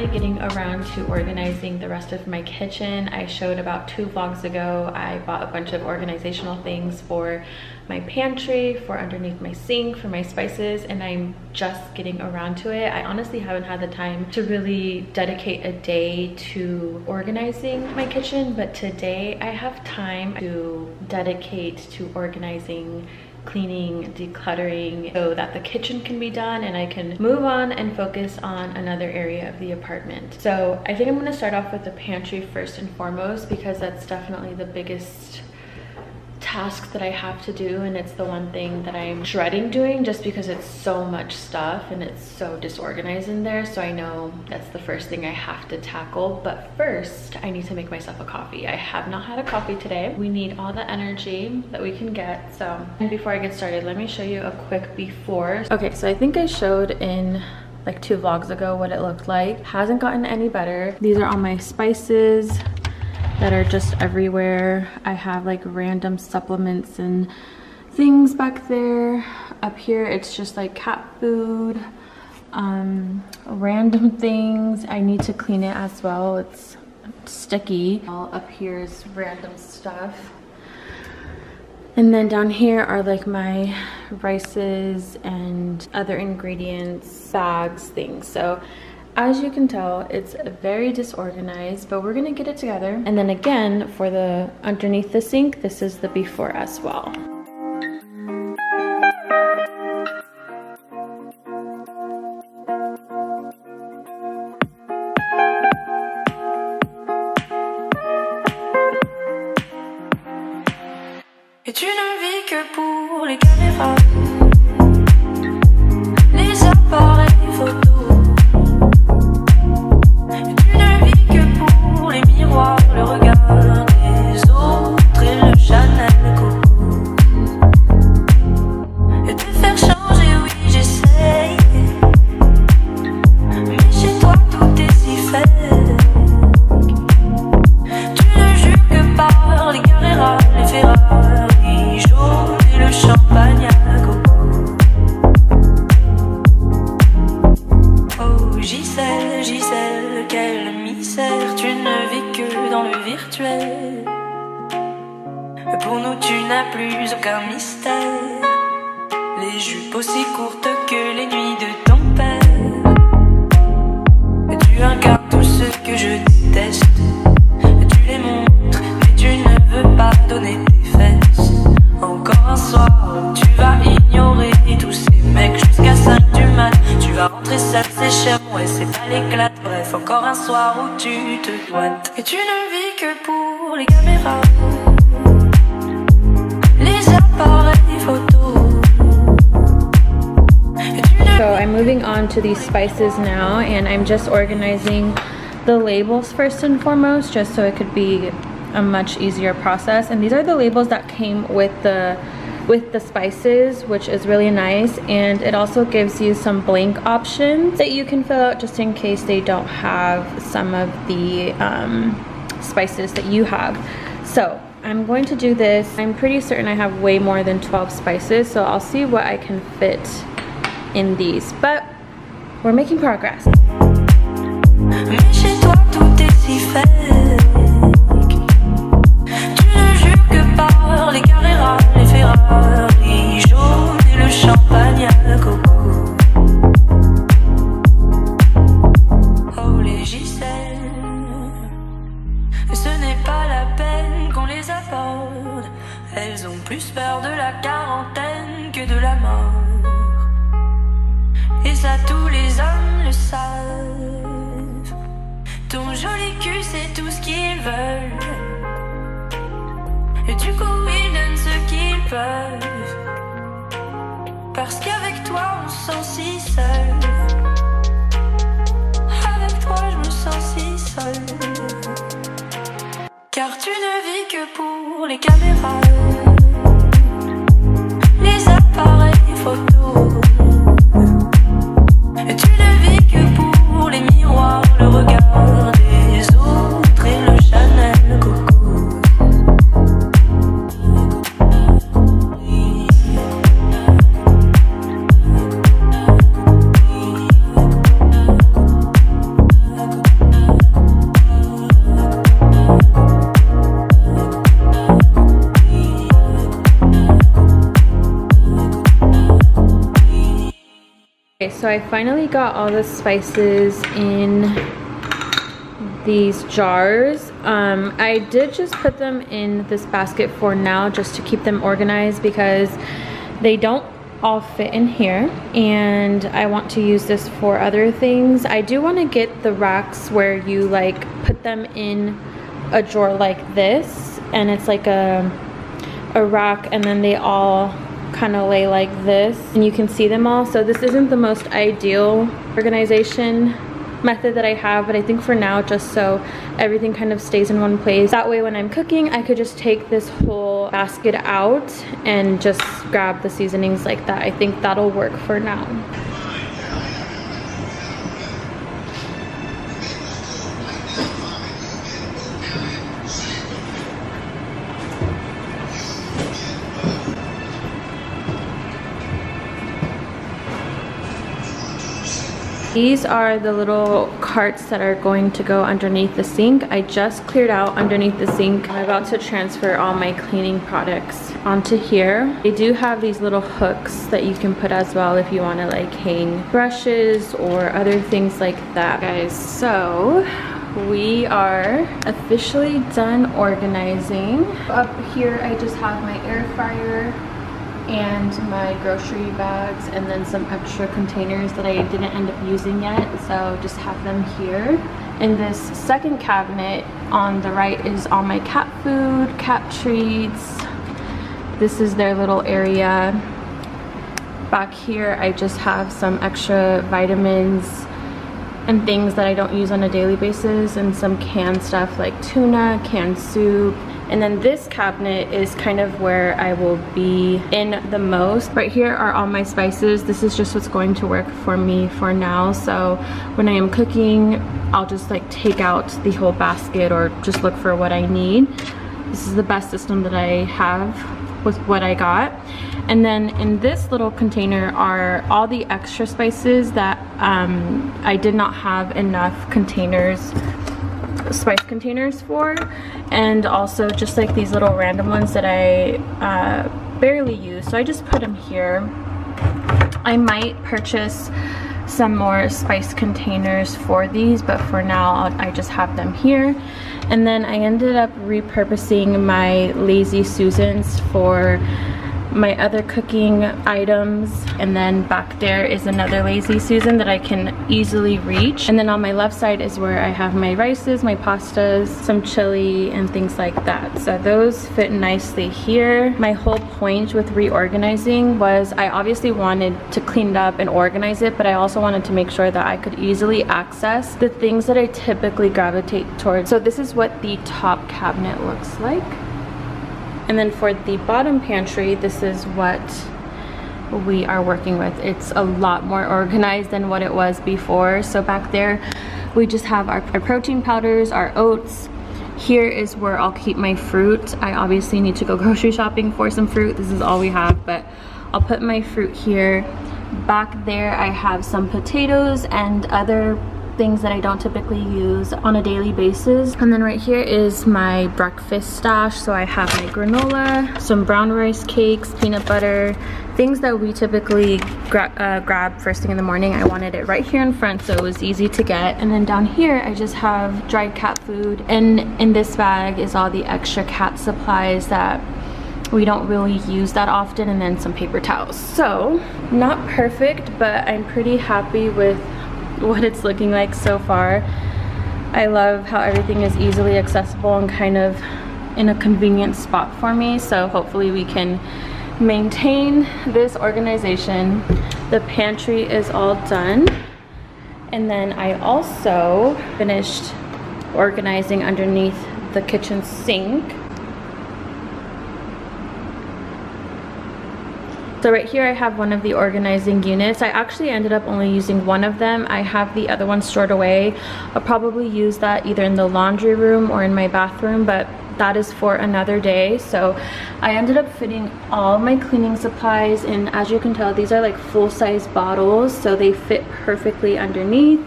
finally getting around to organizing the rest of my kitchen. I showed about 2 vlogs ago, I bought a bunch of organizational things for my pantry, for underneath my sink, for my spices, and I'm just getting around to it. I honestly haven't had the time to really dedicate a day to organizing my kitchen, but today I have time to dedicate to organizing, cleaning, decluttering, so that the kitchen can be done and I can move on and focus on another area of the apartment. So I think I'm going to start off with the pantry first and foremost, because that's definitely the biggest task that I have to do, and it's the one thing that I'm dreading doing just because it's so much stuff and it's so disorganized in there. So I know that's the first thing I have to tackle, but first I need to make myself a coffee. I have not had a coffee today. We need all the energy that we can get. So, and before I get started, let me show you a quick before. Okay, so I think I showed in like 2 vlogs ago what it looked like. Hasn't gotten any better. These are all my spices that are just everywhere. I have like random supplements and things back there. Up here it's just like cat food, random things. I need to clean it as well, it's sticky. All up here is random stuff. And then down here are like my rices and other ingredients, bags, things. So as you can tell, it's very disorganized, but we're gonna get it together. And then again, for the underneath the sink, this is the before as well. Et tu ne vis que pour les caméras, les appareils photos. Le regard des autres et le Chanel Coco. Et te faire changer, oui j'essaye, mais chez toi tout est si fake. Tu ne jures que par les Carrera, les Ferrari jaunes et le champagne à coco. Oh Gisèle, quel misère, tu ne vis que dans le virtuel. Pour nous tu n'as plus aucun mystère, les jupes aussi courtes que les nuits de ton père. Tu incarnes tout ce que je déteste, tu les montres mais tu ne veux pas donner tes fesses. Encore un soir où tu vas ignorer tous ces mecs jusqu'à 5 du mat. Tu vas rentrer seule, c'est cher, ouais c'est pas l'éclat. Bref, encore un soir où tu te doites. Et tu ne vis que pour les caméras, les appareils photos. So I'm moving on to these spices now, and I'm just organizing the labels first and foremost, just so it could be a much easier process. And these are the labels that came with the spices, which is really nice, and it also gives you some blank options that you can fill out just in case they don't have some of the spices that you have. So I'm going to do this. I'm pretty certain I have way more than 12 spices, so I'll see what I can fit in these, but we're making progress. Mais chez toi tout est si fake. Tu ne jures que par les Carrera, les Ferrari jaunes et le champagne à coco. Oh les Gisèle, ce n'est pas la peine qu'on les aborde. Elles ont plus peur de la quarantaine que de la mort. Et ça tous les hommes le savent. Ton joli cul c'est tout ce qu'ils veulent. Et du coup ils donnent ce qu'ils peuvent. Parce qu'avec toi on se sent si seul. Avec toi je me sens si seul. Car tu ne vis que pour les caméras, les appareils photos. Et tu ne vis que pour les miroirs, le regard des autres et le Chanel Coco. Okay, so I finally got all the spices in these jars. I did just put them in this basket for now just to keep them organized because they don't all fit in here, and I want to use this for other things. I do want to get the racks where you like put them in a drawer like this, and it's like a rack, and then they all kind of lay like this and you can see them all. So this isn't the most ideal organization method that I have, but I think for now, just so everything kind of stays in one place, that way when I'm cooking I could just take this whole basket out and just grab the seasonings like that. I think that'll work for now. These are the little carts that are going to go underneath the sink. I just cleared out underneath the sink. I'm about to transfer all my cleaning products onto here. They do have these little hooks that you can put as well if you want to like hang brushes or other things like that. Guys, so we are officially done organizing. Up here I just have my air fryer and my grocery bags, and then some extra containers that I didn't end up using yet, so just have them here. In this second cabinet on the right is all my cat food, cat treats. This is their little area. Back here I just have some extra vitamins and things that I don't use on a daily basis, and some canned stuff like tuna, canned soup. And then this cabinet is kind of where I will be in the most. Right here are all my spices. This is just what's going to work for me for now. So when I am cooking, I'll just like take out the whole basket or just look for what I need. This is the best system that I have with what I got. And then in this little container are all the extra spices that I did not have enough containers, spice containers for, and also just like these little random ones that I barely use, so I just put them here. I might purchase some more spice containers for these, but for now I just have them here. And then I ended up repurposing my Lazy Susans for my other cooking items, and then back there is another Lazy Susan that I can easily reach. And then on my left side is where I have my rices, my pastas, some chili, and things like that. So those fit nicely here. My whole point with reorganizing was I obviously wanted to clean it up and organize it, but I also wanted to make sure that I could easily access the things that I typically gravitate towards. So this is what the top cabinet looks like. And then for the bottom pantry, this is what we are working with. It's a lot more organized than what it was before. So back there, we just have our protein powders, our oats. Here is where I'll keep my fruit. I obviously need to go grocery shopping for some fruit. This is all we have, but I'll put my fruit here. Back there, I have some potatoes and other things that I don't typically use on a daily basis. And then right here is my breakfast stash. So I have my granola, some brown rice cakes, peanut butter, things that we typically grab first thing in the morning. I wanted it right here in front so it was easy to get. And then down here I just have dried cat food, and in this bag is all the extra cat supplies that we don't really use that often, and then some paper towels. So not perfect, but I'm pretty happy with what it's looking like so far. I love how everything is easily accessible and kind of in a convenient spot for me, so hopefully we can maintain this organization. The pantry is all done, and then I also finished organizing underneath the kitchen sink. So right here I have one of the organizing units. I actually ended up only using one of them. I have the other one stored away. I'll probably use that either in the laundry room or in my bathroom, but that is for another day. So I ended up fitting all my cleaning supplies in. As you can tell, these are like full-size bottles, so they fit perfectly underneath.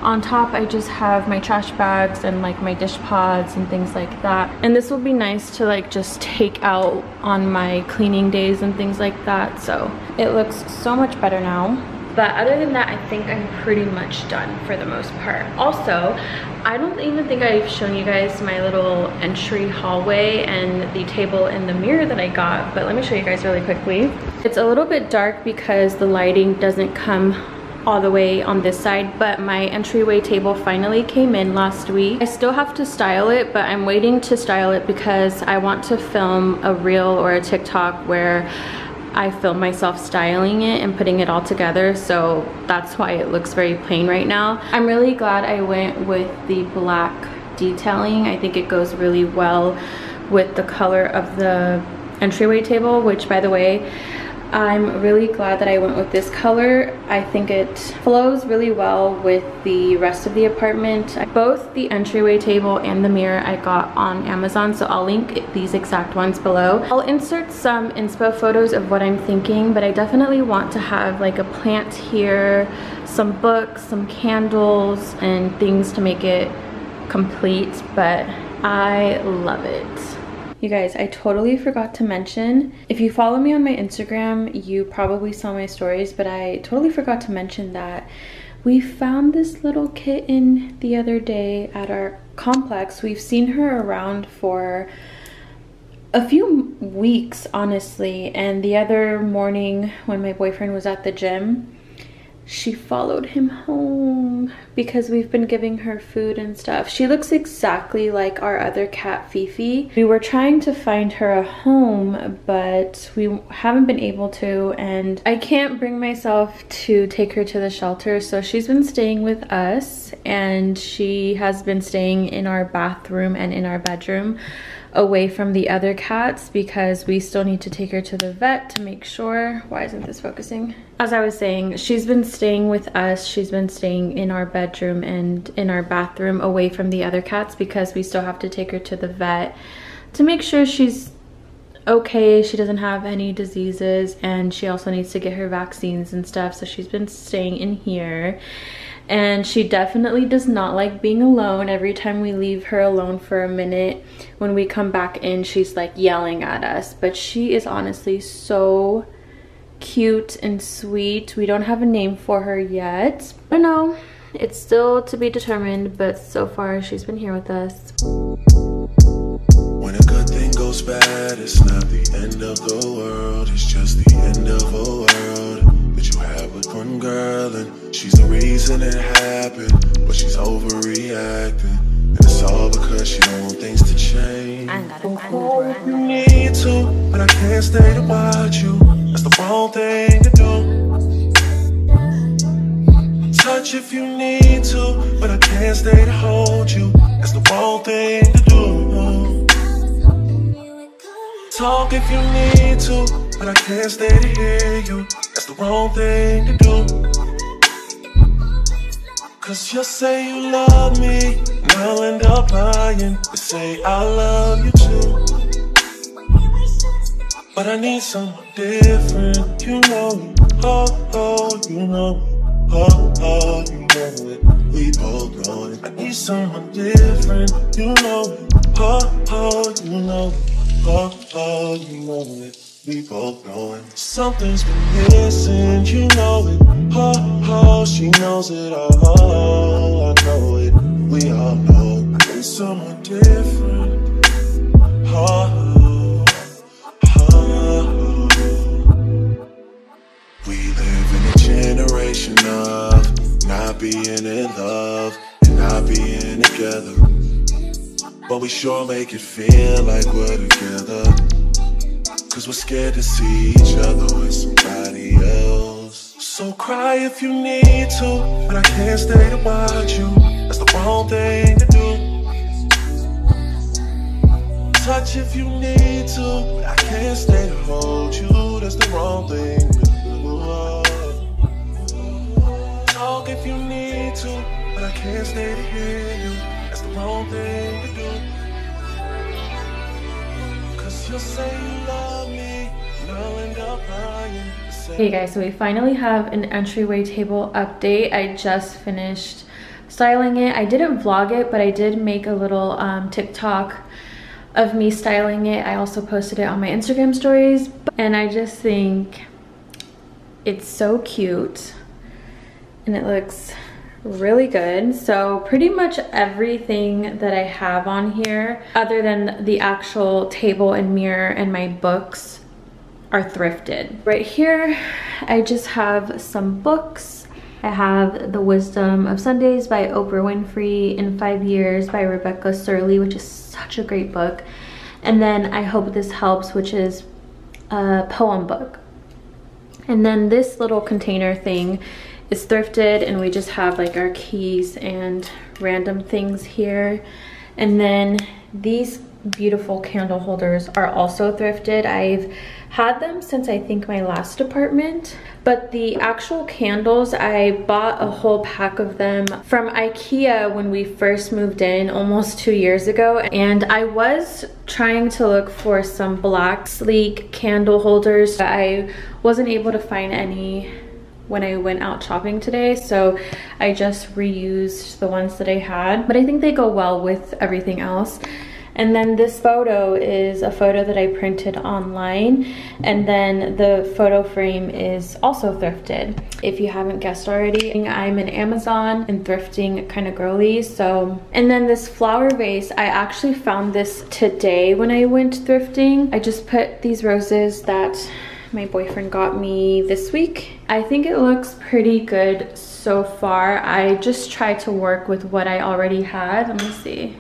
On top, I just have my trash bags and like my dish pods and things like that. And this will be nice to like just take out on my cleaning days and things like that. So it looks so much better now. But other than that, I think I'm pretty much done for the most part. Also, I don't even think I've shown you guys my little entry hallway and the table and the mirror that I got, but let me show you guys really quickly. It's a little bit dark because the lighting doesn't come all the way on this side, but my entryway table finally came in last week. I still have to style it, but I'm waiting to style it because I want to film a reel or a TikTok where I film myself styling it and putting it all together, so that's why it looks very plain right now. I'm really glad I went with the black detailing. I think it goes really well with the color of the entryway table, which, by the way, I'm really glad that I went with this color. I think it flows really well with the rest of the apartment. Both the entryway table and the mirror I got on Amazon, so I'll link these exact ones below. I'll insert some inspo photos of what I'm thinking, but I definitely want to have like a plant here, some books, some candles, and things to make it complete, but I love it. You guys, I totally forgot to mention, if you follow me on my Instagram, you probably saw my stories, but I totally forgot to mention that we found this little kitten the other day at our complex. We've seen her around for a few weeks, honestly, and the other morning when my boyfriend was at the gym, she followed him home because we've been giving her food and stuff. She looks exactly like our other cat, Fifi. We were trying to find her a home, but we haven't been able to, and I can't bring myself to take her to the shelter, so she's been staying with us, and she has been staying in our bathroom and in our bedroom away from the other cats because we still need to take her to the vet to make sure. Why isn't this focusing? As I was saying, she's been staying with us. She's been staying in our bedroom and in our bathroom away from the other cats because we still have to take her to the vet to make sure she's okay, she doesn't have any diseases, and she also needs to get her vaccines and stuff, so she's been staying in here. And she definitely does not like being alone. Every time we leave her alone for a minute, when we come back in, she's like yelling at us. But she is honestly so cute and sweet. We don't have a name for her yet. I don't know, it's still to be determined, but so far she's been here with us. When a good thing goes bad, it's not the end of the world, it's just the end of a world that you have with one girl, and she's the reason it happened, but she's overreacting, and it's all because she don't want things to change. If you need to, but I can't stay to watch you, that's the wrong thing to do. Touch if you need to, but I can't stay to hold you, that's the wrong thing to do. Talk if you need to, but I can't stay to hear you, that's the wrong thing to do. Cause you'll say you love me, and I'll end up lying and say I love you too. But I need someone different, you know it, oh, you know it, oh, you know it, we both know it. I need someone different, you know it, oh, you know it. Oh, you know it, we both know it. Something's been missing, you know it. Oh, she knows it all. I know it, we all know it. I need someone different. Oh. We live in a generation of not being in love and not being together, but we sure make it feel like we're together, cause we're scared to see each other with somebody else. So cry if you need to, but I can't stay to watch you, that's the wrong thing to do. Touch if you need to, but I can't stay to hold you, that's the wrong thing to do. Talk if you need to, but I can't stay to hear you, that's the wrong thing to do. Cause you'll say you love me, and I'll end up lying. Hey guys, so we finally have an entryway table update. I just finished styling it. I didn't vlog it, but I did make a little TikTok of me styling it. I also posted it on my Instagram stories, and I just think it's so cute. and it looks really good. So pretty much everything that I have on here, other than the actual table and mirror and my books, are thrifted. Right here, I just have some books. I have The Wisdom of Sundays by Oprah Winfrey, In 5 Years by Rebecca Surley, which is such a great book. And then I Hope This Helps, which is a poem book. And then this little container thing is thrifted, and we just have like our keys and random things here. And then these beautiful candle holders are also thrifted. I've had them since I think my last apartment, but the actual candles, I bought a whole pack of them from IKEA when we first moved in almost 2 years ago. And I was trying to look for some black sleek candle holders, but I wasn't able to find any when I went out shopping today, so I just reused the ones that I had, but I think they go well with everything else. And then this photo is a photo that I printed online, and then the photo frame is also thrifted. If you haven't guessed already, I'm an Amazon and thrifting kind of girly. So, and then this flower vase, I actually found this today when I went thrifting. I just put these roses that my boyfriend got me this week. I think it looks pretty good so far. I just tried to work with what I already had. Let me see.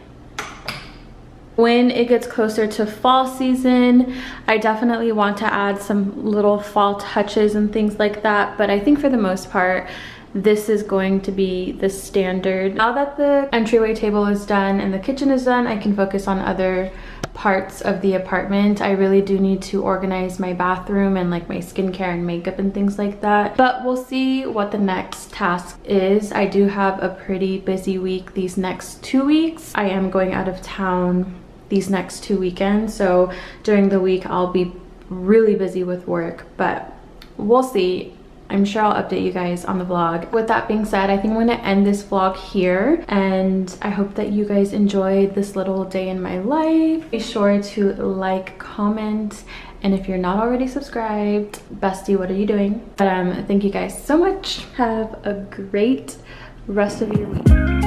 When it gets closer to fall season, I definitely want to add some little fall touches and things like that, but I think for the most part, this is going to be the standard. Now that the entryway table is done and the kitchen is done, I can focus on other parts of the apartment. I really do need to organize my bathroom and like my skincare and makeup and things like that. But we'll see what the next task is. I do have a pretty busy week these next 2 weeks. I am going out of town these next 2 weekends, so during the week I'll be really busy with work, but we'll see. I'm sure I'll update you guys on the vlog. With that being said, I think I'm gonna end this vlog here, and I hope that you guys enjoyed this little day in my life. Be sure to like, comment, and if you're not already subscribed, bestie, what are you doing? But thank you guys so much. Have a great rest of your week.